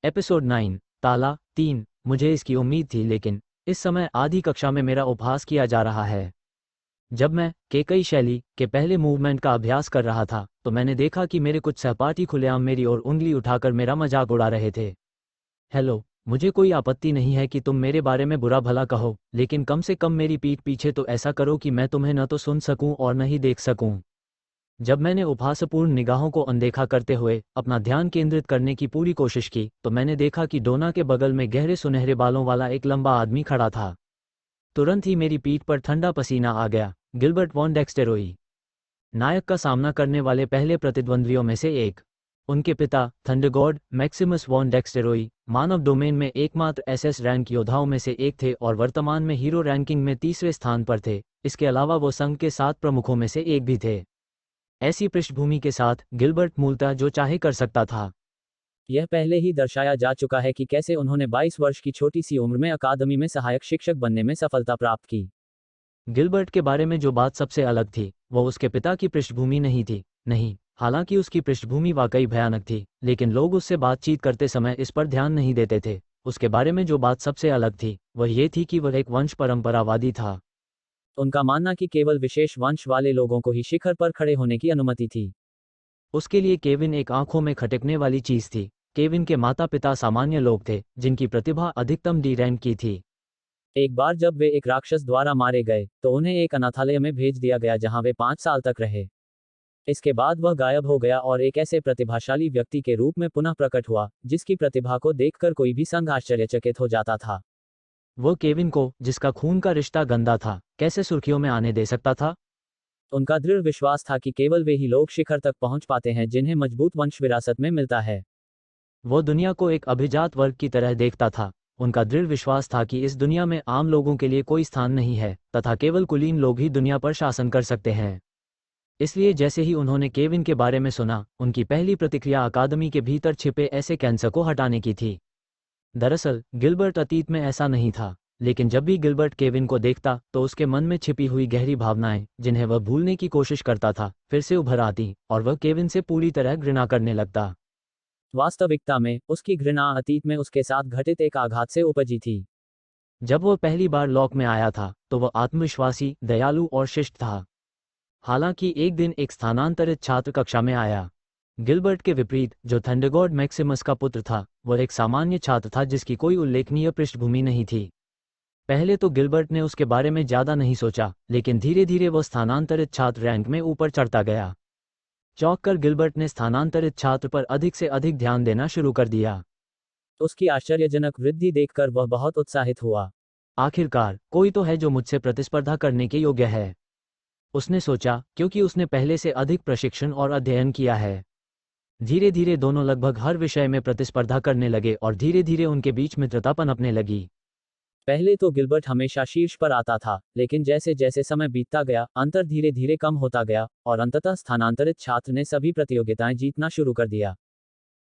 Episode 9 ताला 3। मुझे इसकी उम्मीद थी, लेकिन इस समय आधी कक्षा में मेरा उपहास किया जा रहा है। जब मैं केकई शैली के पहले मूवमेंट का अभ्यास कर रहा था तो मैंने देखा कि मेरे कुछ सहपाठी खुलेआम मेरी ओर उंगली उठाकर मेरा मजाक उड़ा रहे थे। हेलो, मुझे कोई आपत्ति नहीं है कि तुम मेरे बारे में बुरा भला कहो, लेकिन कम से कम मेरी पीठ पीछे तो ऐसा करो कि मैं तुम्हें न तो सुन सकूं और न ही देख सकूं। जब मैंने उपहासपूर्ण निगाहों को अनदेखा करते हुए अपना ध्यान केंद्रित करने की पूरी कोशिश की तो मैंने देखा कि डोना के बगल में गहरे सुनहरे बालों वाला एक लंबा आदमी खड़ा था। तुरंत ही मेरी पीठ पर ठंडा पसीना आ गया। गिलबर्ट वॉन डेक्स्टेरोई, नायक का सामना करने वाले पहले प्रतिद्वंद्वियों में से एक। उनके पिता थंडरगॉड मैक्सिमस वॉन डेक्स्टेरोई मानव डोमेन में एकमात्र एसएस रैंक योद्धाओं में से एक थे और वर्तमान में हीरो रैंकिंग में तीसरे स्थान पर थे। इसके अलावा वो संघ के 7 प्रमुखों में से एक भी थे। ऐसी पृष्ठभूमि के साथ गिलबर्ट मूलतः जो चाहे कर सकता था। यह पहले ही दर्शाया जा चुका है कि कैसे उन्होंने 22 वर्ष की छोटी सी उम्र में अकादमी में सहायक शिक्षक बनने में सफलता प्राप्त की। गिलबर्ट के बारे में जो बात सबसे अलग थी वो उसके पिता की पृष्ठभूमि नहीं थी। नहीं, हालांकि उसकी पृष्ठभूमि वाकई भयानक थी, लेकिन लोग उससे बातचीत करते समय इस पर ध्यान नहीं देते थे। उसके बारे में जो बात सबसे अलग थी वह ये थी कि वह एक वंश परंपरावादी था। उनका मानना कि केवल विशेष वंश वाले लोगों को ही शिखर पर खड़े होने की अनुमति थी। उसके लिए केविन एक आंखों में खटकने वाली चीज थी। केविन के माता पिता सामान्य लोग थे जिनकी प्रतिभा अधिकतम डी रैंक की थी। एक बार जब वे एक राक्षस द्वारा मारे गए तो उन्हें एक अनाथालय में भेज दिया गया जहां वे 5 साल तक रहे। इसके बाद वह गायब हो गया और एक ऐसे प्रतिभाशाली व्यक्ति के रूप में पुनः प्रकट हुआ जिसकी प्रतिभा को देखकर कोई भी संघ आश्चर्यचकित हो जाता था। वो केविन को, जिसका खून का रिश्ता गंदा था, कैसे सुर्खियों में आने दे सकता था? उनका दृढ़ विश्वास था कि केवल वे ही लोग शिखर तक पहुंच पाते हैं जिन्हें मजबूत वंश विरासत में मिलता है। वो दुनिया को एक अभिजात वर्ग की तरह देखता था। उनका दृढ़ विश्वास था कि इस दुनिया में आम लोगों के लिए कोई स्थान नहीं है तथा केवल कुलीन लोग ही दुनिया पर शासन कर सकते हैं। इसलिए जैसे ही उन्होंने केविन के बारे में सुना, उनकी पहली प्रतिक्रिया अकादमी के भीतर छिपे ऐसे कैंसर को हटाने की थी। दरअसल गिलबर्ट अतीत में ऐसा नहीं था, लेकिन जब भी गिलबर्ट केविन को देखता तो उसके मन में छिपी हुई गहरी भावनाएं, जिन्हें वह भूलने की कोशिश करता था, फिर से उभर आती और वह केविन से पूरी तरह घृणा करने लगता। वास्तविकता में उसकी घृणा अतीत में उसके साथ घटित एक आघात से उपजी थी। जब वह पहली बार लॉक में आया था तो वह आत्मविश्वासी, दयालु और शिष्ट था। हालांकि एक दिन एक स्थानांतरित छात्र कक्षा में आया। गिलबर्ट के विपरीत, जो थंडरगॉड मैक्सिमस का पुत्र था, वह एक सामान्य छात्र था जिसकी कोई उल्लेखनीय पृष्ठभूमि नहीं थी। पहले तो गिलबर्ट ने उसके बारे में ज्यादा नहीं सोचा, लेकिन धीरे धीरे वह स्थानांतरित छात्र रैंक में ऊपर चढ़ता गया। चौंक कर गिलबर्ट ने स्थानांतरित छात्र पर अधिक से अधिक ध्यान देना शुरू कर दिया। उसकी आश्चर्यजनक वृद्धि देखकर वह बहुत उत्साहित हुआ। आखिरकार कोई तो है जो मुझसे प्रतिस्पर्धा करने के योग्य है, उसने सोचा, क्योंकि उसने पहले से अधिक प्रशिक्षण और अध्ययन किया है। धीरे धीरे दोनों लगभग हर विषय में प्रतिस्पर्धा करने लगे और धीरे धीरे उनके बीच मित्रता पनपने लगी। पहले तो गिलबर्ट हमेशा शीर्ष पर आता था, लेकिन जैसे जैसे समय बीतता गया अंतर धीरे धीरे कम होता गया और अंततः स्थानांतरित छात्र ने सभी प्रतियोगिताएं जीतना शुरू कर दिया।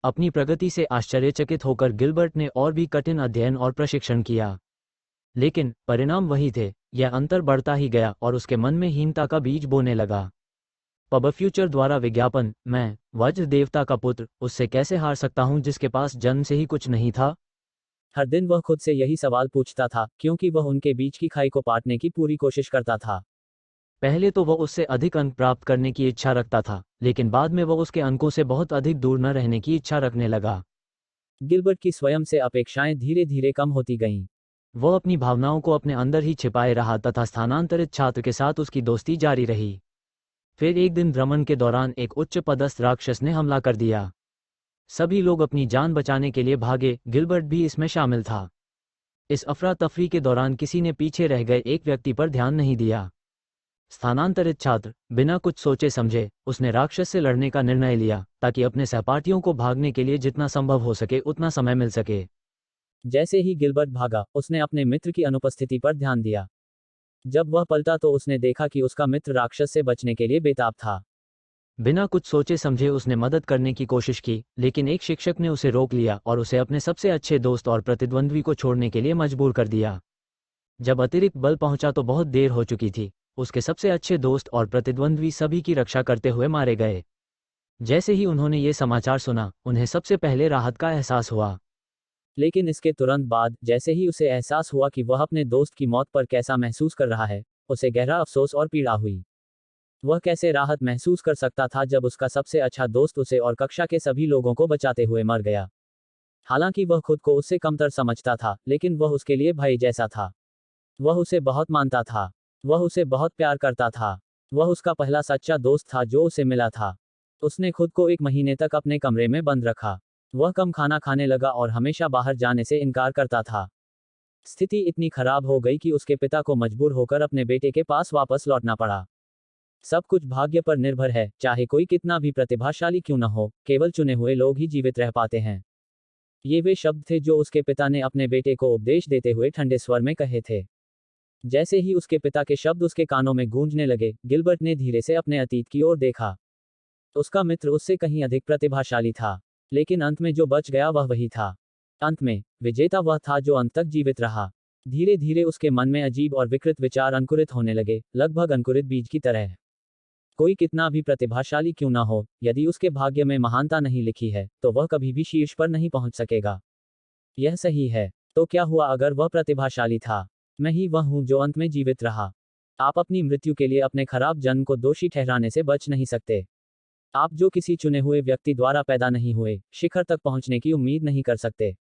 अपनी प्रगति से आश्चर्यचकित होकर गिलबर्ट ने और भी कठिन अध्ययन और प्रशिक्षण किया, लेकिन परिणाम वही थे। यह अंतर बढ़ता ही गया और उसके मन में हीनता का बीज बोने लगा। पब फ्यूचर द्वारा विज्ञापन, मैं वज्र देवता का पुत्र, उससे कैसे हार सकता हूं जिसके पास जन्म से ही कुछ नहीं था? हर दिन वह खुद से यही सवाल पूछता था, क्योंकि वह उनके बीच की खाई को पाटने की पूरी कोशिश करता था। पहले तो वह उससे अधिक अंक प्राप्त करने की इच्छा रखता था, लेकिन बाद में वह उसके अंकों से बहुत अधिक दूर न रहने की इच्छा रखने लगा। गिलबर्ट की स्वयं से अपेक्षाएं धीरे धीरे कम होती गईं। वह अपनी भावनाओं को अपने अंदर ही छिपाए रहा तथा स्थानांतरित छात्र के साथ उसकी दोस्ती जारी रही। फिर एक दिन भ्रमण के दौरान एक उच्च पदस्थ राक्षस ने हमला कर दिया। सभी लोग अपनी जान बचाने के लिए भागे, गिलबर्ट भी इसमें शामिल था। इस अफरा तफरी के दौरान किसी ने पीछे रह गए एक व्यक्ति पर ध्यान नहीं दिया। स्थानांतरित छात्र, बिना कुछ सोचे समझे, उसने राक्षस से लड़ने का निर्णय लिया ताकि अपने सहपाठियों को भागने के लिए जितना संभव हो सके उतना समय मिल सके। जैसे ही गिलबर्ट भागा, उसने अपने मित्र की अनुपस्थिति पर ध्यान दिया। जब वह पलटा तो उसने देखा कि उसका मित्र राक्षस से बचने के लिए बेताब था। बिना कुछ सोचे समझे उसने मदद करने की कोशिश की, लेकिन एक शिक्षक ने उसे रोक लिया और उसे अपने सबसे अच्छे दोस्त और प्रतिद्वंद्वी को छोड़ने के लिए मजबूर कर दिया। जब अतिरिक्त बल पहुंचा तो बहुत देर हो चुकी थी। उसके सबसे अच्छे दोस्त और प्रतिद्वंद्वी सभी की रक्षा करते हुए मारे गए। जैसे ही उन्होंने ये समाचार सुना, उन्हें सबसे पहले राहत का एहसास हुआ। लेकिन इसके तुरंत बाद जैसे ही उसे एहसास हुआ कि वह अपने दोस्त की मौत पर कैसा महसूस कर रहा है, उसे गहरा अफसोस और पीड़ा हुई। वह कैसे राहत महसूस कर सकता था जब उसका सबसे अच्छा दोस्त उसे और कक्षा के सभी लोगों को बचाते हुए मर गया। हालांकि वह खुद को उससे कमतर समझता था, लेकिन वह उसके लिए भाई जैसा था। वह उसे बहुत मानता था। वह उसे बहुत प्यार करता था। वह उसका पहला सच्चा दोस्त था जो उसे मिला था। उसने खुद को 1 महीने तक अपने कमरे में बंद रखा। वह कम खाना खाने लगा और हमेशा बाहर जाने से इनकार करता था। स्थिति इतनी खराब हो गई कि उसके पिता को मजबूर होकर अपने बेटे के पास वापस लौटना पड़ा। सब कुछ भाग्य पर निर्भर है, चाहे कोई कितना भी प्रतिभाशाली क्यों न हो, केवल चुने हुए लोग ही जीवित रह पाते हैं। ये वे शब्द थे जो उसके पिता ने अपने बेटे को उपदेश देते हुए ठंडे स्वर में कहे थे। जैसे ही उसके पिता के शब्द उसके कानों में गूंजने लगे, गिलबर्ट ने धीरे से अपने अतीत की ओर देखा। उसका मित्र उससे कहीं अधिक प्रतिभाशाली था, लेकिन अंत में जो बच गया वह वही था। अंत में विजेता वह था जो अंत तक जीवित रहा। धीरे धीरे उसके मन में अजीब और विकृत विचार अंकुरित होने लगे, लगभग अंकुरित बीज की तरह। कोई कितना भी प्रतिभाशाली क्यों ना हो, यदि उसके भाग्य में महानता नहीं लिखी है, तो वह कभी भी शीर्ष पर नहीं पहुंच सकेगा। यह सही है। तो क्या हुआ अगर वह प्रतिभाशाली था? मैं ही वह हूं जो अंत में जीवित रहा। आप अपनी मृत्यु के लिए अपने खराब जन्म को दोषी ठहराने से बच नहीं सकते। आप जो किसी चुने हुए व्यक्ति द्वारा पैदा नहीं हुए, शिखर तक पहुंचने की उम्मीद नहीं कर सकते।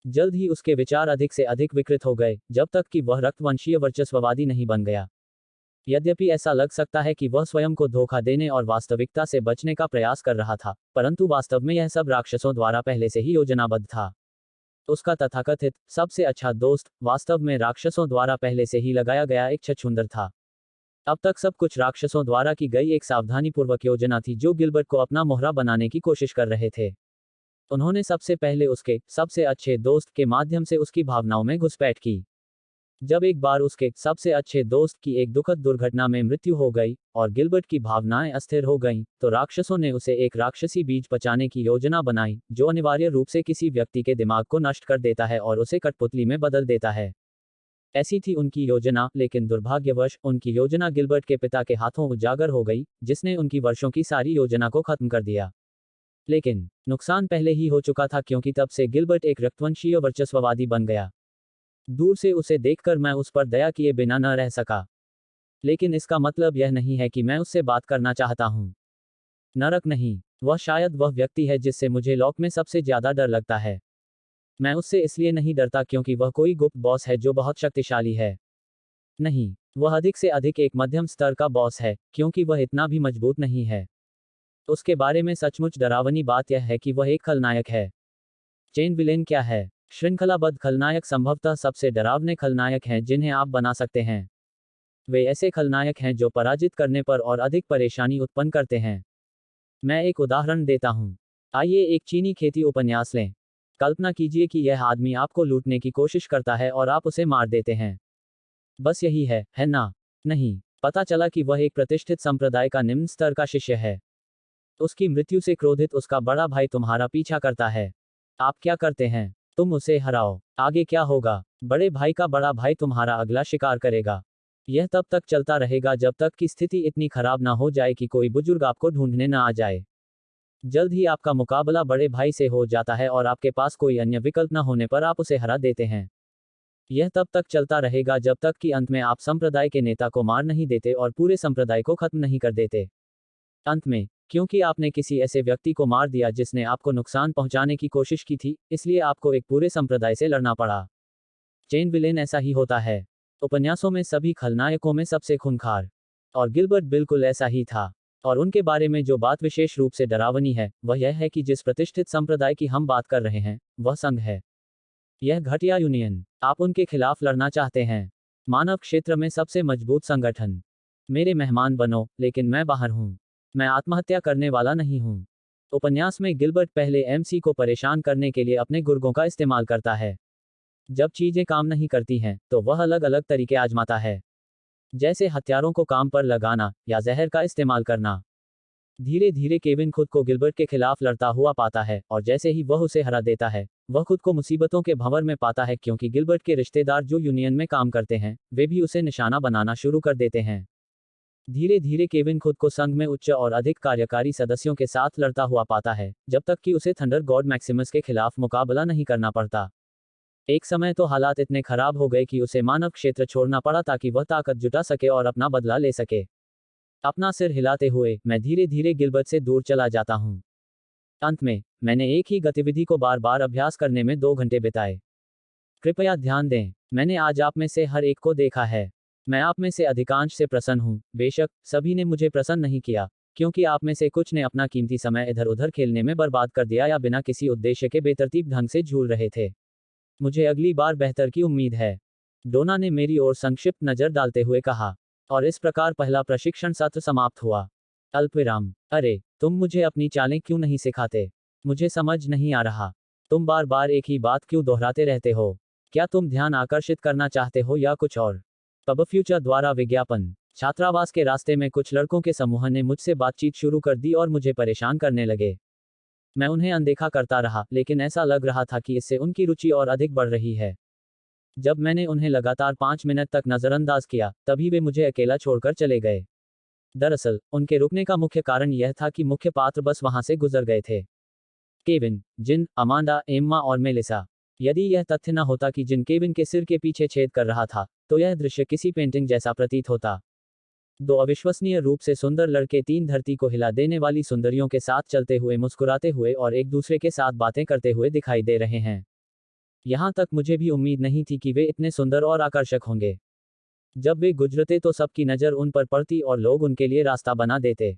जल्द ही उसके विचार अधिक से अधिक विकृत हो गए, जब तक कि वह रक्तवंशीय वर्चस्ववादी नहीं बन गया। यद्यपि ऐसा लग सकता है कि वह स्वयं को धोखा देने और वास्तविकता से बचने का प्रयास कर रहा था, परंतु वास्तव में यह सब राक्षसों द्वारा पहले से ही योजनाबद्ध था। उसका तथाकथित सबसे अच्छा दोस्त वास्तव में राक्षसों द्वारा पहले से ही लगाया गया एक छछूंदर था। अब तक सब कुछ राक्षसों द्वारा की गई एक सावधानीपूर्वक योजना थी जो गिलबर्ट को अपना मोहरा बनाने की कोशिश कर रहे थे। उन्होंने सबसे पहले उसके सबसे अच्छे दोस्त के माध्यम से उसकी भावनाओं में घुसपैठ की। जब एक बार उसके सबसे अच्छे दोस्त की एक दुखद दुर्घटना में मृत्यु हो गई और गिलबर्ट की भावनाएं अस्थिर हो गईं, तो राक्षसों ने उसे एक राक्षसी बीज पचाने की योजना बनाई, जो अनिवार्य रूप से किसी व्यक्ति के दिमाग को नष्ट कर देता है और उसे कठपुतली में बदल देता है। ऐसी थी उनकी योजना, लेकिन दुर्भाग्यवश उनकी योजना गिलबर्ट के पिता के हाथों उजागर हो गई, जिसने उनकी वर्षों की सारी योजना को खत्म कर दिया। लेकिन नुकसान पहले ही हो चुका था, क्योंकि तब से गिलबर्ट एक रक्तवंशीय वर्चस्ववादी बन गया। दूर से उसे देखकर मैं उस पर दया किए बिना न रह सका। लेकिन इसका मतलब यह नहीं है कि मैं उससे बात करना चाहता हूं। नरक नहीं, वह शायद वह व्यक्ति है जिससे मुझे लॉक में सबसे ज्यादा डर लगता है। मैं उससे इसलिए नहीं डरता क्योंकि वह कोई गुप्त बॉस है जो बहुत शक्तिशाली है। नहीं, वह अधिक से अधिक एक मध्यम स्तर का बॉस है, क्योंकि वह इतना भी मजबूत नहीं है। उसके बारे में सचमुच डरावनी बात यह है कि वह एक खलनायक है। चेन विलेन क्या है? श्रृंखलाबद्ध खलनायक संभवतः सबसे डरावने खलनायक हैं जिन्हें आप बना सकते हैं। वे ऐसे खलनायक हैं जो पराजित करने पर और अधिक परेशानी उत्पन्न करते हैं। मैं एक उदाहरण देता हूं। आइए एक चीनी खेती उपन्यास लें। कल्पना कीजिए कि यह आदमी आपको लूटने की कोशिश करता है और आप उसे मार देते हैं। बस यही है ना? नहीं, पता चला कि वह एक प्रतिष्ठित संप्रदाय का निम्न स्तर का शिष्य है। उसकी मृत्यु से क्रोधित उसका बड़ा भाई तुम्हारा पीछा करता है। आप क्या करते हैं? तुम उसे हराओ। आगे क्या होगा? बड़े भाई का बड़ा भाई तुम्हारा अगला शिकार करेगा। यह तब तक चलता रहेगा जब तक कि स्थिति इतनी खराब ना हो जाए कि कोई बुजुर्ग आपको ढूंढने न आ जाए। जल्द ही आपका मुकाबला बड़े भाई से हो जाता है और आपके पास कोई अन्य विकल्प न होने पर आप उसे हरा देते हैं। यह तब तक चलता रहेगा जब तक कि अंत में आप संप्रदाय के नेता को मार नहीं देते और पूरे संप्रदाय को खत्म नहीं कर देते। अंत में, क्योंकि आपने किसी ऐसे व्यक्ति को मार दिया जिसने आपको नुकसान पहुंचाने की कोशिश की थी, इसलिए आपको एक पूरे संप्रदाय से लड़ना पड़ा। चेन विलेन ऐसा ही होता है। उपन्यासों में सभी खलनायकों में सबसे खूंखार। और गिलबर्ट बिल्कुल ऐसा ही था। और उनके बारे में जो बात विशेष रूप से डरावनी है, वह यह है कि जिस प्रतिष्ठित संप्रदाय की हम बात कर रहे हैं, वह संघ है। यह घटिया यूनियन। आप उनके खिलाफ लड़ना चाहते हैं। मानव क्षेत्र में सबसे मजबूत संगठन। मेरे मेहमान बनो, लेकिन मैं बाहर हूं। मैं आत्महत्या करने वाला नहीं हूं। उपन्यास में गिलबर्ट पहले एमसी को परेशान करने के लिए अपने गुर्गों का इस्तेमाल करता है। जब चीजें काम नहीं करती हैं, तो वह अलग अलग तरीके आजमाता है, जैसे हथियारों को काम पर लगाना या जहर का इस्तेमाल करना। धीरे धीरे केविन खुद को गिलबर्ट के खिलाफ लड़ता हुआ पाता है, और जैसे ही वह उसे हरा देता है, वह खुद को मुसीबतों के भंवर में पाता है, क्योंकि गिलबर्ट के रिश्तेदार जो यूनियन में काम करते हैं, वे भी उसे निशाना बनाना शुरू कर देते हैं। धीरे धीरे केविन खुद को संघ में उच्च और अधिक कार्यकारी सदस्यों के साथ लड़ता हुआ पाता है, जब तक कि उसे थंडर गॉड मैक्सिमस के खिलाफ मुकाबला नहीं करना पड़ता। एक समय तो हालात इतने खराब हो गए कि उसे मानव क्षेत्र छोड़ना पड़ा ताकि वह ताकत जुटा सके और अपना बदला ले सके। अपना सिर हिलाते हुए मैं धीरे धीरे गिलबर्ट से दूर चला जाता हूँ। अंत में मैंने एक ही गतिविधि को बार बार अभ्यास करने में 2 घंटे बिताए। कृपया ध्यान दें, मैंने आज आप में से हर एक को देखा है। मैं आप में से अधिकांश से प्रसन्न हूँ। बेशक सभी ने मुझे प्रसन्न नहीं किया, क्योंकि आप में से कुछ ने अपना कीमती समय इधर उधर खेलने में बर्बाद कर दिया या बिना किसी उद्देश्य के बेतरतीब ढंग से झूल रहे थे। मुझे अगली बार बेहतर की उम्मीद है, डोना ने मेरी ओर संक्षिप्त नजर डालते हुए कहा। और इस प्रकार पहला प्रशिक्षण सत्र समाप्त हुआ। अल्पविराम। अरे, तुम मुझे अपनी चालें क्यों नहीं सिखाते? मुझे समझ नहीं आ रहा। तुम बार बार एक ही बात क्यों दोहराते रहते हो? क्या तुम ध्यान आकर्षित करना चाहते हो या कुछ और? पब फ्यूचर द्वारा विज्ञापन। छात्रावास के रास्ते में कुछ लड़कों के समूह ने मुझसे बातचीत शुरू कर दी और मुझे परेशान करने लगे। मैं उन्हें अनदेखा करता रहा, लेकिन ऐसा लग रहा था कि इससे उनकी रुचि और अधिक बढ़ रही है। जब मैंने उन्हें लगातार 5 मिनट तक नजरअंदाज किया, तभी वे मुझे अकेला छोड़कर चले गए। दरअसल उनके रुकने का मुख्य कारण यह था कि मुख्य पात्र बस वहां से गुजर गए थे। केविन, जिन, अमांडा, एम्मा और मेलिसा। यदि यह तथ्य न होता कि जिन केविन के सिर के पीछे छेद कर रहा था, तो यह दृश्य किसी पेंटिंग जैसा प्रतीत होता। 2 अविश्वसनीय रूप से सुंदर लड़के 3 धरती को हिला देने वाली सुंदरियों के साथ चलते हुए, मुस्कुराते हुए और एक दूसरे के साथ बातें करते हुए दिखाई दे रहे हैं। यहां तक मुझे भी उम्मीद नहीं थी कि वे इतने सुंदर और आकर्षक होंगे। जब वे गुजरते तो सबकी नज़र उन पर पड़ती और लोग उनके लिए रास्ता बना देते।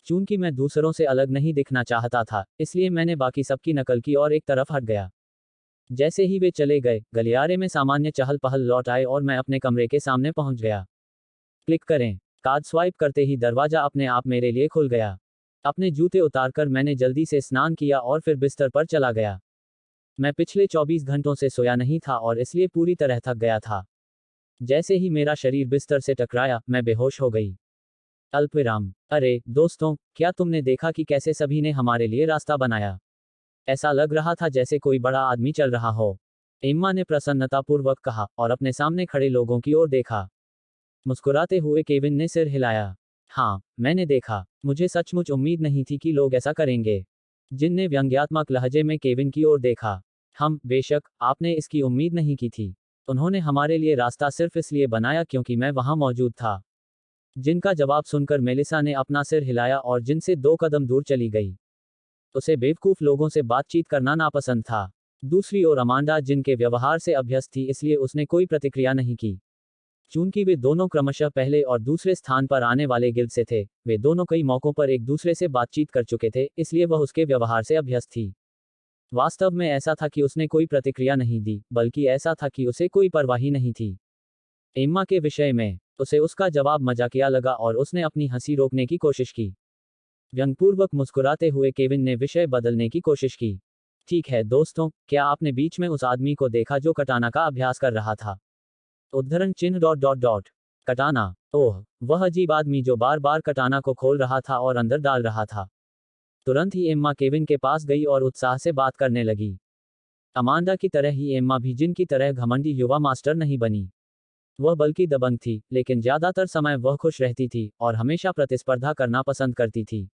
चूंकि मैं दूसरों से अलग नहीं दिखना चाहता था, इसलिए मैंने बाकी सबकी नकल की और एक तरफ हट गया। जैसे ही वे चले गए, गलियारे में सामान्य चहल पहल लौट आए और मैं अपने कमरे के सामने पहुंच गया। क्लिक करें। कार्ड स्वाइप करते ही दरवाजा अपने आप मेरे लिए खुल गया। अपने जूते उतारकर मैंने जल्दी से स्नान किया और फिर बिस्तर पर चला गया। मैं पिछले 24 घंटों से सोया नहीं था और इसलिए पूरी तरह थक गया था। जैसे ही मेरा शरीर बिस्तर से टकराया, मैं बेहोश हो गई। अल्पविराम। अरे दोस्तों, क्या तुमने देखा कि कैसे सभी ने हमारे लिए रास्ता बनाया? ऐसा लग रहा था जैसे कोई बड़ा आदमी चल रहा हो। एम्मा ने प्रसन्नतापूर्वक कहा और अपने सामने खड़े लोगों की ओर देखा। मुस्कुराते हुए केविन ने सिर हिलाया। हाँ, मैंने देखा। मुझे सचमुच उम्मीद नहीं थी कि लोग ऐसा करेंगे। जिन ने व्यंग्यात्मक लहजे में केविन की ओर देखा। बेशक, आपने इसकी उम्मीद नहीं की थी। उन्होंने हमारे लिए रास्ता सिर्फ इसलिए बनाया क्योंकि मैं वहां मौजूद था। जिनका जवाब सुनकर मेलिसा ने अपना सिर हिलाया और जिन से 2 कदम दूर चली गई। उसे बेवकूफ लोगों से बातचीत करना नापसंद था। दूसरी ओर अमांडा जिनके व्यवहार से अभ्यस्त थी, इसलिए उसने कोई प्रतिक्रिया नहीं की। चूंकि वे दोनों क्रमशः पहले और दूसरे स्थान पर आने वाले गिल्ड से थे, वे दोनों कई मौकों पर एक दूसरे से बातचीत कर चुके थे, इसलिए वह उसके व्यवहार से अभ्यस्त थी। वास्तव में ऐसा था कि उसने कोई प्रतिक्रिया नहीं दी, बल्कि ऐसा था कि उसे कोई परवाह ही नहीं थी। एम्मा के विषय में उसे उसका जवाब मजाकिया लगा और उसने अपनी हंसी रोकने की कोशिश की। व्यंग्यपूर्वक मुस्कुराते हुए केविन ने विषय बदलने की कोशिश की। ठीक है दोस्तों, क्या आपने बीच में उस आदमी को देखा जो कटाना का अभ्यास कर रहा था? उद्धरण चिन्ह डॉट डॉट डॉट। कटाना। ओह, वह अजीब आदमी जो बार बार कटाना को खोल रहा था और अंदर डाल रहा था। तुरंत ही एम्मा केविन के पास गई और उत्साह से बात करने लगी। अमांडा की तरह ही एम्मा भी जिन की तरह घमंडी युवा मास्टर नहीं बनी। वह बल्कि दबंग थी, लेकिन ज्यादातर समय वह खुश रहती थी और हमेशा प्रतिस्पर्धा करना पसंद करती थी।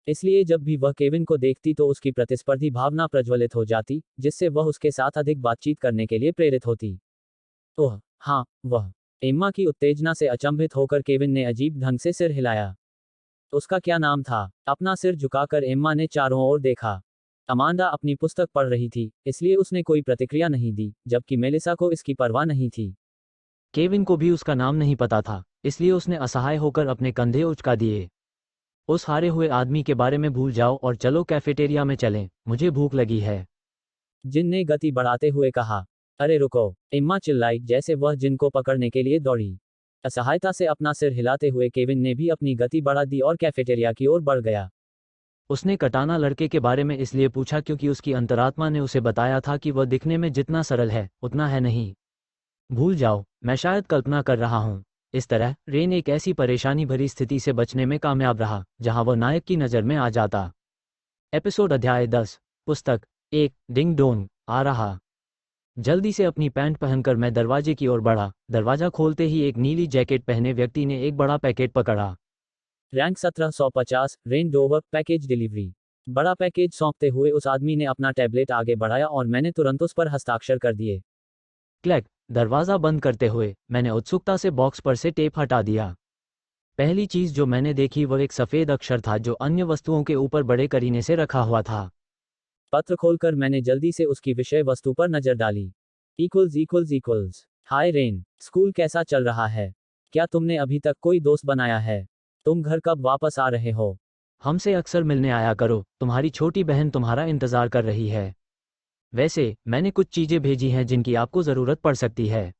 इसलिए जब भी वह केविन को देखती तो उसकी प्रतिस्पर्धी भावना प्रज्वलित हो जाती, जिससे वह उसके साथ अधिक बातचीत करने के लिए प्रेरित होती। ओह हाँ, वह। एम्मा की उत्तेजना से अचंभित होकर केविन ने अजीब ढंग से सिर हिलाया। उसका क्या नाम था? अपना सिर झुकाकर एम्मा ने चारों ओर देखा। अमांडा अपनी पुस्तक पढ़ रही थी, इसलिए उसने कोई प्रतिक्रिया नहीं दी, जबकि मेलिसा को इसकी परवाह नहीं थी। केविन को भी उसका नाम नहीं पता था, इसलिए उसने असहाय होकर अपने कंधे उचका दिए। उस हारे हुए आदमी के बारे में भूल जाओ और चलो कैफेटेरिया में चलें, मुझे भूख लगी है। जिन ने गति बढ़ाते हुए कहा। अरे रुको, एम्मा चिल्लाई, जैसे वह जिन को पकड़ने के लिए दौड़ी। असहायता से अपना सिर हिलाते हुए केविन ने भी अपनी गति बढ़ा दी और कैफेटेरिया की ओर बढ़ गया। उसने कटाना लड़के के बारे में इसलिए पूछा क्योंकि उसकी अंतरात्मा ने उसे बताया था कि वह दिखने में जितना सरल है, उतना है नहीं। भूल जाओ, मैं शायद कल्पना कर रहा हूँ। इस तरह रेन एक ऐसी परेशानी भरी स्थिति से बचने में कामयाब रहा, जहां वह नायक की नज़र में आ जाता। एपिसोड अध्याय 10। पुस्तक 1 डिंग डोंग आ रहा। जल्दी से अपनी पैंट पहनकर मैं दरवाजे की ओर बढ़ा। दरवाजा खोलते ही एक नीली जैकेट पहने व्यक्ति ने एक बड़ा पैकेट पकड़ा। Rank 1750, range over, package delivery. बड़ा पैकेज सौंपते हुए उस आदमी ने अपना टैबलेट आगे बढ़ाया और मैंने तुरंत उस पर हस्ताक्षर कर दिए। क्लैक। दरवाज़ा बंद करते हुए मैंने उत्सुकता से बॉक्स पर से टेप हटा दिया। पहली चीज़ जो मैंने देखी वो एक सफ़ेद अक्षर था जो अन्य वस्तुओं के ऊपर बड़े करीने से रखा हुआ था। पत्र खोलकर मैंने जल्दी से उसकी विषय वस्तु पर नजर डाली। इक्वल्स। हाय रेन, स्कूल कैसा चल रहा है? क्या तुमने अभी तक कोई दोस्त बनाया है? तुम घर कब वापस आ रहे हो? हमसे अक्सर मिलने आया करो, तुम्हारी छोटी बहन तुम्हारा इंतज़ार कर रही है। वैसे मैंने कुछ चीज़ें भेजी हैं जिनकी आपको ज़रूरत पड़ सकती है।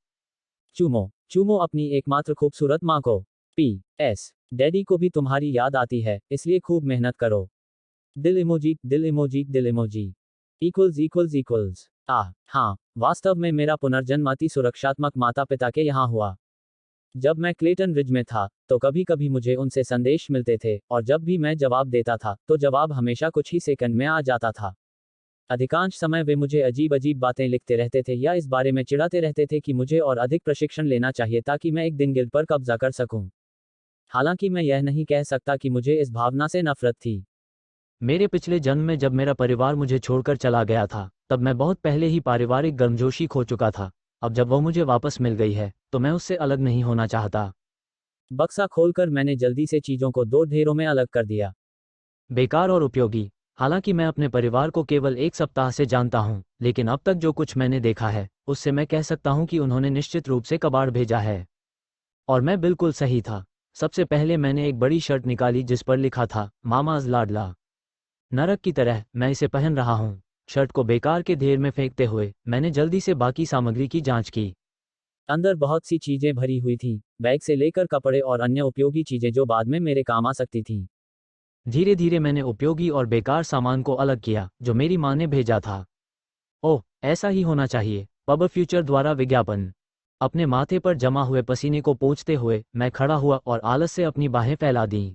चूमो अपनी एकमात्र खूबसूरत माँ को। PS, डैडी को भी तुम्हारी याद आती है, इसलिए खूब मेहनत करो। दिल इमोजी। इक्वल्स। हाँ, वास्तव में मेरा पुनर्जन्म अति सुरक्षात्मक माता पिता के यहाँ हुआ। जब मैं क्लेटन रिज में था तो कभी कभी मुझे उनसे संदेश मिलते थे और जब भी मैं जवाब देता था तो जवाब हमेशा कुछ ही सेकंड में आ जाता था। अधिकांश समय वे मुझे अजीब अजीब बातें लिखते रहते थे या इस बारे में चिढ़ाते रहते थे कि मुझे और अधिक प्रशिक्षण लेना चाहिए ताकि मैं एक दिन गिल्ड पर कब्जा कर सकूं। हालांकि मैं यह नहीं कह सकता कि मुझे इस भावना से नफरत थी। मेरे पिछले जन्म में जब मेरा परिवार मुझे छोड़कर चला गया था तब मैं बहुत पहले ही पारिवारिक गर्मजोशी खो चुका था। अब जब वो मुझे वापस मिल गई है तो मैं उससे अलग नहीं होना चाहता। बक्सा खोलकर मैंने जल्दी से चीजों को दो ढेरों में अलग कर दिया। बेकार और उपयोगी। हालांकि मैं अपने परिवार को केवल एक सप्ताह से जानता हूं, लेकिन अब तक जो कुछ मैंने देखा है उससे मैं कह सकता हूं कि उन्होंने निश्चित रूप से कबाड़ भेजा है। और मैं बिल्कुल सही था। सबसे पहले मैंने एक बड़ी शर्ट निकाली जिस पर लिखा था मामाज लाडला। नरक की तरह मैं इसे पहन रहा हूं। शर्ट को बेकार के ढेर में फेंकते हुए मैंने जल्दी से बाकी सामग्री की जांच की। अंदर बहुत सी चीजें भरी हुई थीं, बैग से लेकर कपड़े और अन्य उपयोगी चीजें जो बाद में मेरे काम आ सकती थीं। धीरे धीरे मैंने उपयोगी और बेकार सामान को अलग किया जो मेरी माँ ने भेजा था। ओह, ऐसा ही होना चाहिए। पब फ्यूचर द्वारा विज्ञापन। अपने माथे पर जमा हुए पसीने को पोंछते हुए मैं खड़ा हुआ और आलस से अपनी बाहें फैला दी।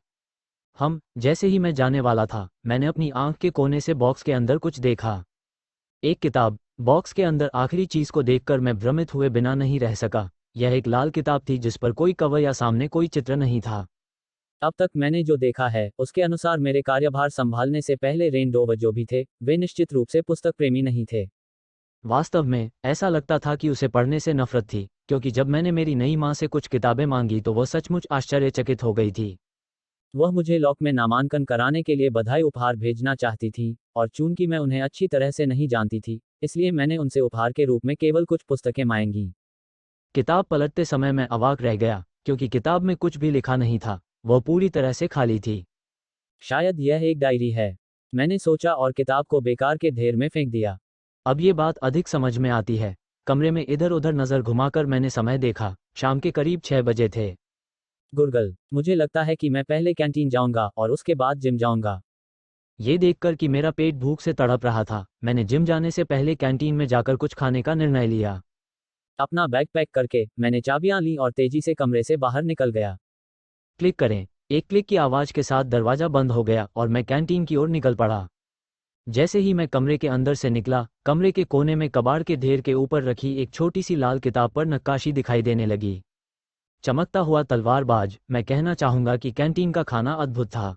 जैसे ही मैं जाने वाला था मैंने अपनी आंख के कोने से बॉक्स के अंदर कुछ देखा। एक किताब। बॉक्स के अंदर आखिरी चीज को देखकर मैं भ्रमित हुए बिना नहीं रह सका। यह एक लाल किताब थी जिस पर कोई कवर या सामने कोई चित्र नहीं था। अब तक मैंने जो देखा है उसके अनुसार मेरे कार्यभार संभालने से पहले रेंडोवर जो भी थे वे निश्चित रूप से पुस्तक प्रेमी नहीं थे। वास्तव में ऐसा लगता था कि उसे पढ़ने से नफरत थी, क्योंकि जब मैंने मेरी नई माँ से कुछ किताबें मांगी तो वह सचमुच आश्चर्यचकित हो गई थी। वह मुझे लॉक में नामांकन कराने के लिए बधाई उपहार भेजना चाहती थी और चूंकि मैं उन्हें अच्छी तरह से नहीं जानती थी इसलिए मैंने उनसे उपहार के रूप में केवल कुछ पुस्तकें मांगी। किताब पलटते समय मैं अवाक रह गया क्योंकि किताब में कुछ भी लिखा नहीं था। वह पूरी तरह से खाली थी। शायद यह एक डायरी है, मैंने सोचा और किताब को बेकार के ढेर में फेंक दिया। अब ये बात अधिक समझ में आती है। कमरे में इधर उधर नजर घुमाकर मैंने समय देखा। शाम के करीब 6 बजे थे। गुरगल, मुझे लगता है कि मैं पहले कैंटीन जाऊंगा और उसके बाद जिम जाऊंगा। ये देखकर कि मेरा पेट भूख से तड़प रहा था मैंने जिम जाने से पहले कैंटीन में जाकर कुछ खाने का निर्णय लिया। अपना बैग पैक करके मैंने चाबियां ली और तेजी से कमरे से बाहर निकल गया। क्लिक करें। एक क्लिक की आवाज़ के साथ दरवाज़ा बंद हो गया और मैं कैंटीन की ओर निकल पड़ा। जैसे ही मैं कमरे के अंदर से निकला, कमरे के कोने में कबाड़ के ढेर के ऊपर रखी एक छोटी सी लाल किताब पर नक्काशी दिखाई देने लगी। चमकता हुआ तलवारबाज। मैं कहना चाहूँगा कि कैंटीन का खाना अद्भुत था।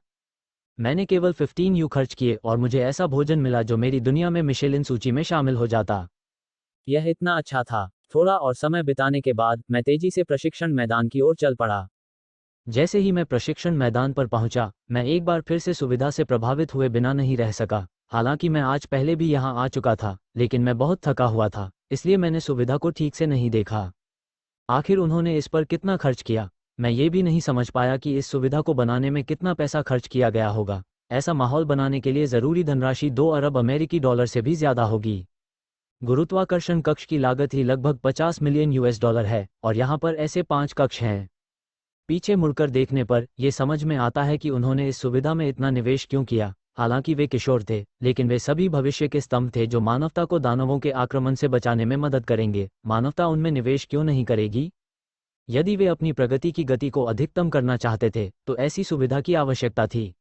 मैंने केवल 15 यू खर्च किए और मुझे ऐसा भोजन मिला जो मेरी दुनिया में मिशेलिन सूची में शामिल हो जाता। यह इतना अच्छा था। थोड़ा और समय बिताने के बाद मैं तेजी से प्रशिक्षण मैदान की ओर चल पड़ा। जैसे ही मैं प्रशिक्षण मैदान पर पहुंचा, मैं एक बार फिर से सुविधा से प्रभावित हुए बिना नहीं रह सका। हालांकि मैं आज पहले भी यहां आ चुका था, लेकिन मैं बहुत थका हुआ था, इसलिए मैंने सुविधा को ठीक से नहीं देखा। आखिर उन्होंने इस पर कितना खर्च किया? मैं ये भी नहीं समझ पाया कि इस सुविधा को बनाने में कितना पैसा खर्च किया गया होगा। ऐसा माहौल बनाने के लिए ज़रूरी धनराशि 2 अरब अमेरिकी डॉलर से भी ज़्यादा होगी। गुरुत्वाकर्षण कक्ष की लागत ही लगभग 50 मिलियन यूएस डॉलर है और यहाँ पर ऐसे 5 कक्ष हैं। पीछे मुड़कर देखने पर यह समझ में आता है कि उन्होंने इस सुविधा में इतना निवेश क्यों किया। हालांकि वे किशोर थे, लेकिन वे सभी भविष्य के स्तंभ थे जो मानवता को दानवों के आक्रमण से बचाने में मदद करेंगे। मानवता उनमें निवेश क्यों नहीं करेगी? यदि वे अपनी प्रगति की गति को अधिकतम करना चाहते थे तो ऐसी सुविधा की आवश्यकता थी।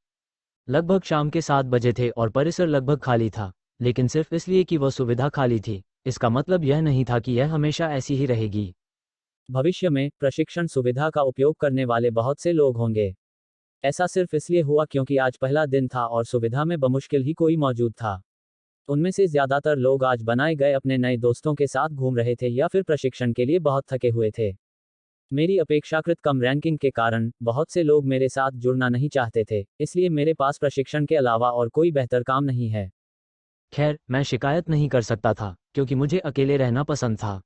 लगभग शाम के 7 बजे थे और परिसर लगभग खाली था, लेकिन सिर्फ इसलिए कि वह सुविधा खाली थी, इसका मतलब यह नहीं था कि यह हमेशा ऐसी ही रहेगी। भविष्य में प्रशिक्षण सुविधा का उपयोग करने वाले बहुत से लोग होंगे। ऐसा सिर्फ इसलिए हुआ क्योंकि आज पहला दिन था और सुविधा में बमुश्किल ही कोई मौजूद था। उनमें से ज्यादातर लोग आज बनाए गए अपने नए दोस्तों के साथ घूम रहे थे या फिर प्रशिक्षण के लिए बहुत थके हुए थे। मेरी अपेक्षाकृत कम रैंकिंग के कारण बहुत से लोग मेरे साथ जुड़ना नहीं चाहते थे, इसलिए मेरे पास प्रशिक्षण के अलावा और कोई बेहतर काम नहीं है। खैर, मैं शिकायत नहीं कर सकता था क्योंकि मुझे अकेले रहना पसंद था।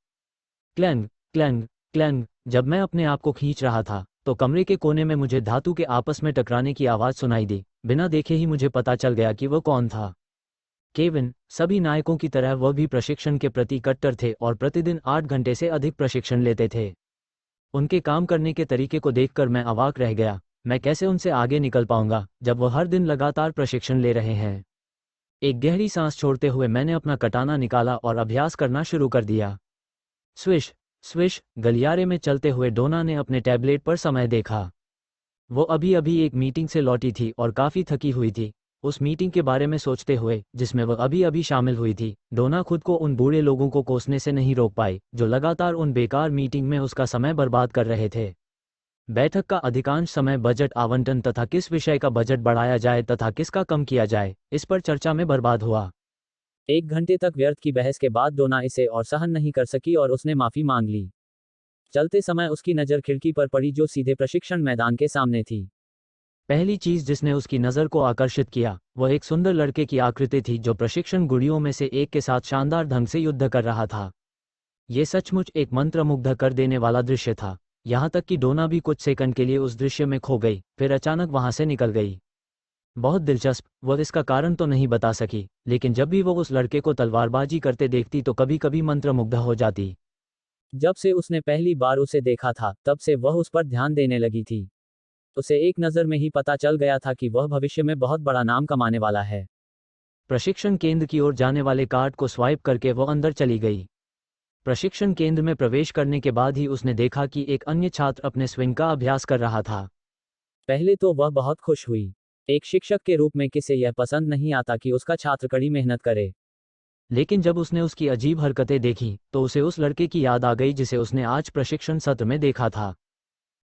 Clang clang clang. जब मैं अपने आप को खींच रहा था तो कमरे के कोने में मुझे धातु के आपस में टकराने की आवाज़ सुनाई दी। बिना देखे ही मुझे पता चल गया कि वह कौन था। केविन। सभी नायकों की तरह वह भी प्रशिक्षण के प्रति कट्टर थे और प्रतिदिन 8 घंटे से अधिक प्रशिक्षण लेते थे। उनके काम करने के तरीके को देखकर मैं अवाक रह गया। मैं कैसे उनसे आगे निकल पाऊंगा जब वह हर दिन लगातार प्रशिक्षण ले रहे हैं। एक गहरी सांस छोड़ते हुए मैंने अपना कटाना निकाला और अभ्यास करना शुरू कर दिया। Swish swish. गलियारे में चलते हुए डोना ने अपने टैबलेट पर समय देखा। वो अभी अभी एक मीटिंग से लौटी थी और काफ़ी थकी हुई थी। उस मीटिंग के बारे में सोचते हुए जिसमें वह अभी अभी शामिल हुई थी, डोना खुद को उन बूढ़े लोगों को कोसने से नहीं रोक पाई जो लगातार उन बेकार मीटिंग में उसका समय बर्बाद कर रहे थे। बैठक का अधिकांश समय बजट आवंटन तथा किस विषय का बजट बढ़ाया जाए तथा किसका कम किया जाए, इस पर चर्चा में बर्बाद हुआ। 1 घंटे तक व्यर्थ की बहस के बाद डोना इसे और सहन नहीं कर सकी और उसने माफी मांग ली। चलते समय उसकी नज़र खिड़की पर पड़ी जो सीधे प्रशिक्षण मैदान के सामने थी। पहली चीज जिसने उसकी नज़र को आकर्षित किया वह एक सुंदर लड़के की आकृति थी जो प्रशिक्षण गुड़ियों में से एक के साथ शानदार ढंग से युद्ध कर रहा था। ये सचमुच एक मंत्रमुग्ध कर देने वाला दृश्य था, यहाँ तक कि डोना भी कुछ सेकंड के लिए उस दृश्य में खो गई, फिर अचानक वहां से निकल गई। बहुत दिलचस्प। वह इसका कारण तो नहीं बता सकी, लेकिन जब भी वो उस लड़के को तलवारबाजी करते देखती तो कभी कभी मंत्रमुग्ध हो जाती। जब से उसने पहली बार उसे देखा था तब से वह उस पर ध्यान देने लगी थी। उसे एक नज़र में ही पता चल गया था कि वह भविष्य में बहुत बड़ा नाम कमाने वाला है। प्रशिक्षण केंद्र की ओर जाने वाले कार्ड को स्वाइप करके वो अंदर चली गई। प्रशिक्षण केंद्र में प्रवेश करने के बाद ही उसने देखा कि एक अन्य छात्र अपने स्विंग का अभ्यास कर रहा था। पहले तो वह बहुत खुश हुई। एक शिक्षक के रूप में किसे यह पसंद नहीं आता कि उसका छात्र कड़ी मेहनत करे। लेकिन जब उसने उसकी अजीब हरकतें देखी तो उसे उस लड़के की याद आ गई जिसे उसने आज प्रशिक्षण सत्र में देखा था।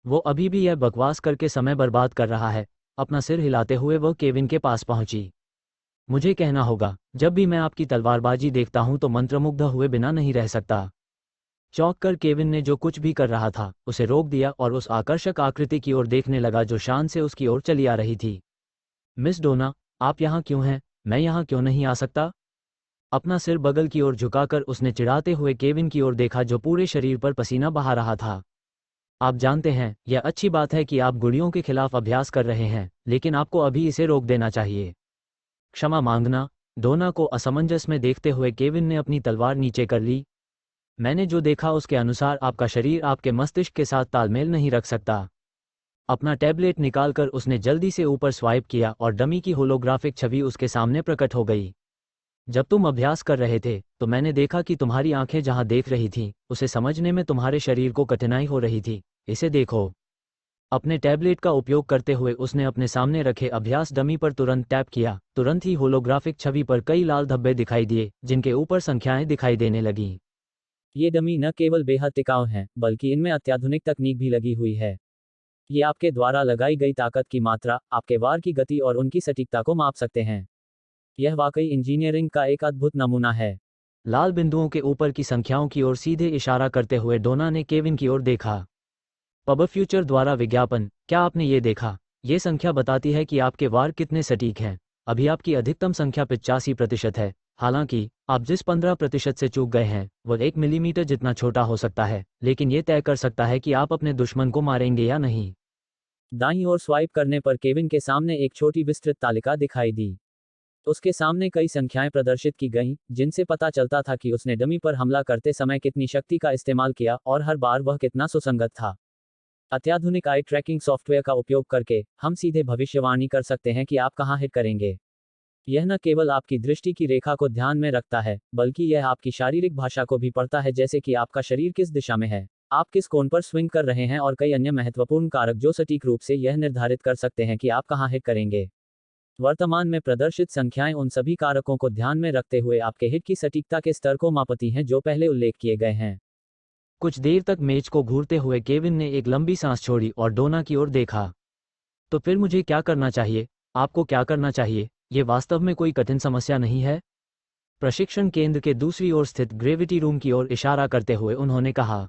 वो अभी भी यह बकवास करके समय बर्बाद कर रहा है। अपना सिर हिलाते हुए वह केविन के पास पहुंची। मुझे कहना होगा, जब भी मैं आपकी तलवारबाजी देखता हूं तो मंत्रमुग्ध हुए बिना नहीं रह सकता। चौंक कर केविन ने जो कुछ भी कर रहा था उसे रोक दिया और उस आकर्षक आकृति की ओर देखने लगा जो शान से उसकी ओर चली आ रही थी। मिस डोना, आप यहाँ क्यों हैं? मैं यहाँ क्यों नहीं आ सकता? अपना सिर बगल की ओर झुकाकर उसने चिढ़ाते हुए केविन की ओर देखा जो पूरे शरीर पर पसीना बहा रहा था। आप जानते हैं, यह अच्छी बात है कि आप गुड़ियों के खिलाफ अभ्यास कर रहे हैं, लेकिन आपको अभी इसे रोक देना चाहिए। क्षमा मांगना। डोना को असमंजस में देखते हुए केविन ने अपनी तलवार नीचे कर ली। मैंने जो देखा उसके अनुसार आपका शरीर आपके मस्तिष्क के साथ तालमेल नहीं रख सकता। अपना टैबलेट निकालकर उसने जल्दी से ऊपर स्वाइप किया और डमी की होलोग्राफिक छवि उसके सामने प्रकट हो गई। जब तुम अभ्यास कर रहे थे तो मैंने देखा कि तुम्हारी आंखें जहां देख रही थीं, उसे समझने में तुम्हारे शरीर को कठिनाई हो रही थी। इसे देखो। अपने टैबलेट का उपयोग करते हुए उसने अपने सामने रखे अभ्यास डमी पर तुरंत टैप किया। तुरंत ही होलोग्राफिक छवि पर कई लाल धब्बे दिखाई दिए जिनके ऊपर संख्याएं दिखाई देने लगीं। ये डमी न केवल बेहद टिकाऊ हैं, बल्कि इनमें अत्याधुनिक तकनीक भी लगी हुई है। ये आपके द्वारा लगाई गई ताकत की मात्रा, आपके वार की गति और उनकी सटीकता को माप सकते हैं। यह वाकई इंजीनियरिंग का एक अद्भुत नमूना है। लाल बिंदुओं के ऊपर की संख्याओं की ओर सीधे इशारा करते हुए डोना ने केविन की ओर देखा। पब फ्यूचर द्वारा विज्ञापन, क्या आपने ये देखा? ये संख्या बताती है कि आपके वार कितने सटीक हैं। अभी आपकी अधिकतम संख्या 85% है। हालांकि आप जिस 15% से चूक गए हैं वह 1 मिलीमीटर जितना छोटा हो सकता है, लेकिन ये तय कर सकता है कि आप अपने दुश्मन को मारेंगे या नहीं। दाईं ओर स्वाइप करने पर केविन के सामने एक छोटी विस्तृत तालिका दिखाई दी। उसके सामने कई संख्याएं प्रदर्शित की गईं, जिनसे पता चलता था कि उसने डमी पर हमला करते समय कितनी शक्ति का इस्तेमाल किया और हर बार वह कितना सुसंगत था। अत्याधुनिक आई ट्रैकिंग सॉफ्टवेयर का उपयोग करके हम सीधे भविष्यवाणी कर सकते हैं कि आप कहां हिट करेंगे। यह न केवल आपकी दृष्टि की रेखा को ध्यान में रखता है, बल्कि यह आपकी शारीरिक भाषा को भी पढ़ता है, जैसे कि आपका शरीर किस दिशा में है, आप किस कोण पर स्विंग कर रहे हैं और कई अन्य महत्वपूर्ण कारक जो सटीक रूप से यह निर्धारित कर सकते हैं कि आप कहां हिट करेंगे। वर्तमान में प्रदर्शित संख्याएं उन सभी कारकों को ध्यान में रखते हुए आपके हिट की सटीकता के स्तर को मापती हैं जो पहले उल्लेख किए गए हैं। कुछ देर तक मेज को घूरते हुए केविन ने एक लंबी सांस छोड़ी और डोना की ओर देखा। तो फिर मुझे क्या करना चाहिए? आपको क्या करना चाहिए? ये वास्तव में कोई कठिन समस्या नहीं है। प्रशिक्षण केंद्र के दूसरी ओर स्थित ग्रेविटी रूम की ओर इशारा करते हुए उन्होंने कहा,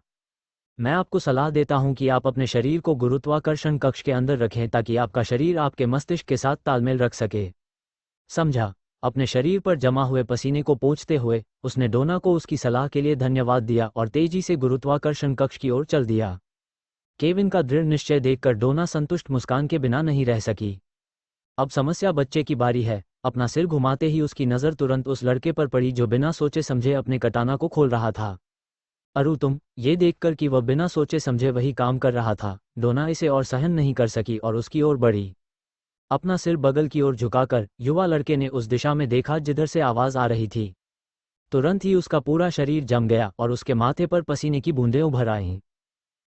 मैं आपको सलाह देता हूं कि आप अपने शरीर को गुरुत्वाकर्षण कक्ष के अंदर रखें ताकि आपका शरीर आपके मस्तिष्क के साथ तालमेल रख सके। समझा? अपने शरीर पर जमा हुए पसीने को पोंछते हुए उसने डोना को उसकी सलाह के लिए धन्यवाद दिया और तेजी से गुरुत्वाकर्षण कक्ष की ओर चल दिया। केविन का दृढ़ निश्चय देखकर डोना संतुष्ट मुस्कान के बिना नहीं रह सकी। अब समस्या बच्चे की बारी है। अपना सिर घुमाते ही उसकी नज़र तुरंत उस लड़के पर पड़ी जो बिना सोचे समझे अपने कटाना को खोल रहा था। अरु तुम, ये देखकर कि वह बिना सोचे समझे वही काम कर रहा था, डोना इसे और सहन नहीं कर सकी और उसकी ओर बढ़ी। अपना सिर बगल की ओर झुकाकर युवा लड़के ने उस दिशा में देखा जिधर से आवाज़ आ रही थी। तुरंत ही उसका पूरा शरीर जम गया और उसके माथे पर पसीने की बूंदें उभर आईं।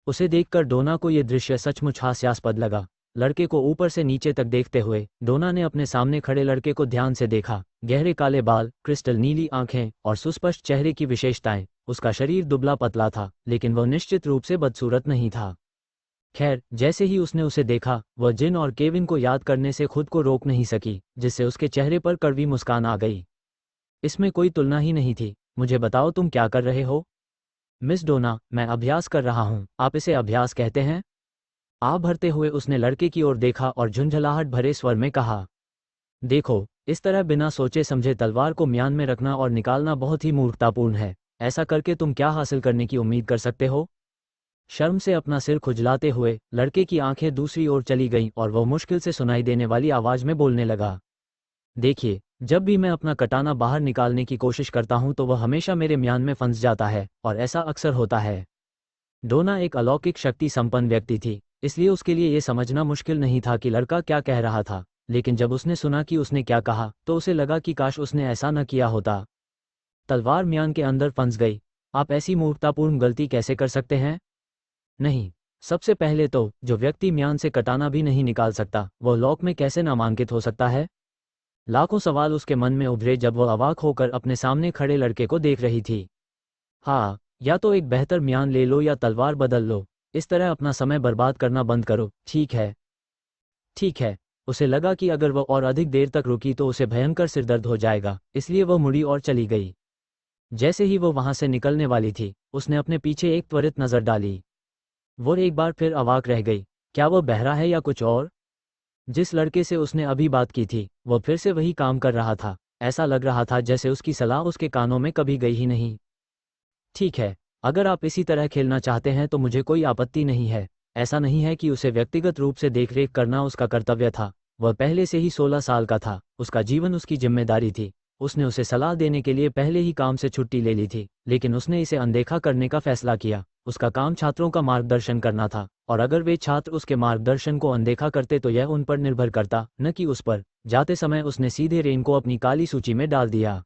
उसे देखकर डोना को यह दृश्य सचमुच हास्यास्पद लगा। लड़के को ऊपर से नीचे तक देखते हुए डोना ने अपने सामने खड़े लड़के को ध्यान से देखा। गहरे काले बाल, क्रिस्टल नीली आंखें और सुस्पष्ट चेहरे की विशेषताएं। उसका शरीर दुबला पतला था, लेकिन वह निश्चित रूप से बदसूरत नहीं था। खैर, जैसे ही उसने उसे देखा, वह जिन और केविन को याद करने से खुद को रोक नहीं सकी, जिससे उसके चेहरे पर कड़वी मुस्कान आ गई। इसमें कोई तुलना ही नहीं थी। मुझे बताओ तुम क्या कर रहे हो? मिस डोना, मैं अभ्यास कर रहा हूँ। आप इसे अभ्यास कहते हैं? आ भरते हुए उसने लड़के की ओर देखा और झुंझलाहट भरे स्वर में कहा, देखो, इस तरह बिना सोचे समझे तलवार को म्यान में रखना और निकालना बहुत ही मूर्खतापूर्ण है। ऐसा करके तुम क्या हासिल करने की उम्मीद कर सकते हो? शर्म से अपना सिर खुजलाते हुए लड़के की आंखें दूसरी ओर चली गईं और वह मुश्किल से सुनाई देने वाली आवाज में बोलने लगा, देखिए, जब भी मैं अपना कटाना बाहर निकालने की कोशिश करता हूं तो वह हमेशा मेरे म्यान में फंस जाता है, और ऐसा अक्सर होता है। डोना एक अलौकिक शक्ति संपन्न व्यक्ति थी, इसलिए उसके लिए यह समझना मुश्किल नहीं था कि लड़का क्या कह रहा था, लेकिन जब उसने सुना कि उसने क्या कहा तो उसे लगा कि काश उसने ऐसा न किया होता। तलवार म्यान के अंदर फंस गई। आप ऐसी मूर्खतापूर्ण गलती कैसे कर सकते हैं? नहीं, सबसे पहले तो जो व्यक्ति म्यान से कटाना भी नहीं निकाल सकता वह लॉक में कैसे नामांकित हो सकता है? लाखों सवाल उसके मन में उभरे जब वह अवाक होकर अपने सामने खड़े लड़के को देख रही थी। हाँ, या तो एक बेहतर म्यान ले लो या तलवार बदल लो। इस तरह अपना समय बर्बाद करना बंद करो, ठीक है? ठीक है। उसे लगा कि अगर वह और अधिक देर तक रुकी तो उसे भयंकर सिरदर्द हो जाएगा, इसलिए वह मुड़ी और चली गई। जैसे ही वो वहां से निकलने वाली थी, उसने अपने पीछे एक त्वरित नज़र डाली। वो एक बार फिर अवाक रह गई। क्या वह बहरा है या कुछ और? जिस लड़के से उसने अभी बात की थी वह फिर से वही काम कर रहा था। ऐसा लग रहा था जैसे उसकी सलाह उसके कानों में कभी गई ही नहीं। ठीक है, अगर आप इसी तरह खेलना चाहते हैं तो मुझे कोई आपत्ति नहीं है। ऐसा नहीं है कि उसे व्यक्तिगत रूप से देखरेख करना उसका कर्तव्य था। वह पहले से ही 16 साल का था, उसका जीवन उसकी जिम्मेदारी थी। उसने उसे सलाह देने के लिए पहले ही काम से छुट्टी ले ली थी, लेकिन उसने इसे अनदेखा करने का फैसला किया। उसका काम छात्रों का मार्गदर्शन करना था, और अगर वे छात्र उसके मार्गदर्शन को अनदेखा करते तो यह उन पर निर्भर करता, न कि उस पर। जाते समय उसने सीधे रेन को अपनी काली सूची में डाल दिया।